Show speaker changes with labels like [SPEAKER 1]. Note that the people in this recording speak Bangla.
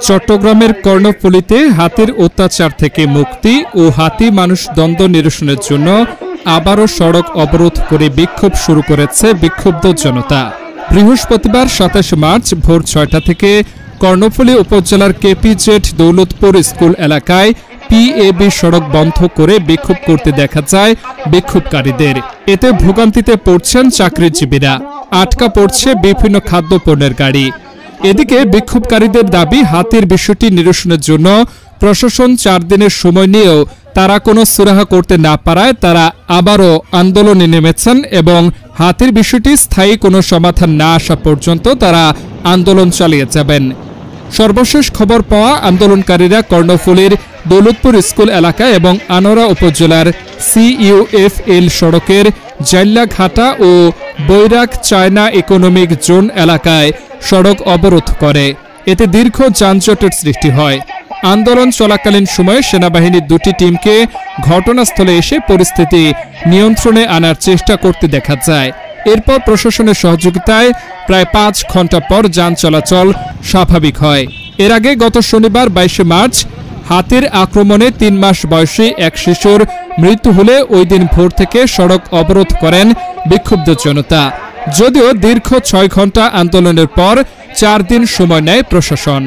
[SPEAKER 1] চট্টগ্রামের কর্ণফুলীতে হাতির অত্যাচার থেকে মুক্তি ও হাতি মানুষ দ্বন্দ্ব নিরসনের জন্য আবারও সড়ক অবরোধ করে বিক্ষোভ শুরু করেছে বিক্ষুব্ধ জনতা। বৃহস্পতিবার ২৭ মার্চ ভোর ৬টা থেকে কর্ণফুলী উপজেলার কেপিজেড দৌলতপুর স্কুল এলাকায় পিএবি সড়ক বন্ধ করে বিক্ষোভ করতে দেখা যায় বিক্ষোভকারীদের। এতে ভোগান্তিতে পড়ছেন চাকরিজীবীরা, আটকা পড়ছে বিভিন্ন খাদ্যপণ্যের গাড়ি। এদিকে বিক্ষোভকারীদের দাবি, হাতির বিষয়টি নিরসনের জন্য প্রশাসন ৪ দিনের সময় নিয়েও তারা কোনো সুরাহা করতে না পারায় তারা আবারও আন্দোলনে নেমেছেন এবং হাতির বিষয়টি স্থায়ী কোনো সমাধান না আসা পর্যন্ত তারা আন্দোলন চালিয়ে যাবেন। সর্বশেষ খবর পাওয়া আন্দোলনকারীরা কর্ণফুলীর দৌলতপুর স্কুল এলাকা এবং আনোয়ারা উপজেলার CUFL সড়কের জাইল্লাঘাটা ও বৈরাগ চায়না ইকোনমিক জোন এলাকায় সড়ক অবরোধ করে। এতে দীর্ঘ যানজটের সৃষ্টি হয়। আন্দোলন চলাকালীন সময়ে সেনাবাহিনীর 2টি টিমকে ঘটনাস্থলে এসে পরিস্থিতি নিয়ন্ত্রণে আনার চেষ্টা করতে দেখা যায়। এরপর প্রশাসনের সহযোগিতায় প্রায় 5 ঘন্টা পর যান চলাচল স্বাভাবিক হয়। এর আগে গত শনিবার 22 মার্চ হাতির আক্রমণে 3 মাস বয়সী এক শিশুর মৃত্যু হলে ওই দিন ভোর থেকে সড়ক অবরোধ করেন বিক্ষুব্ধ জনতা। যদিও দীর্ঘ 6 ঘন্টা আন্দোলনের পর 4 দিন সময় নেয় প্রশাসন।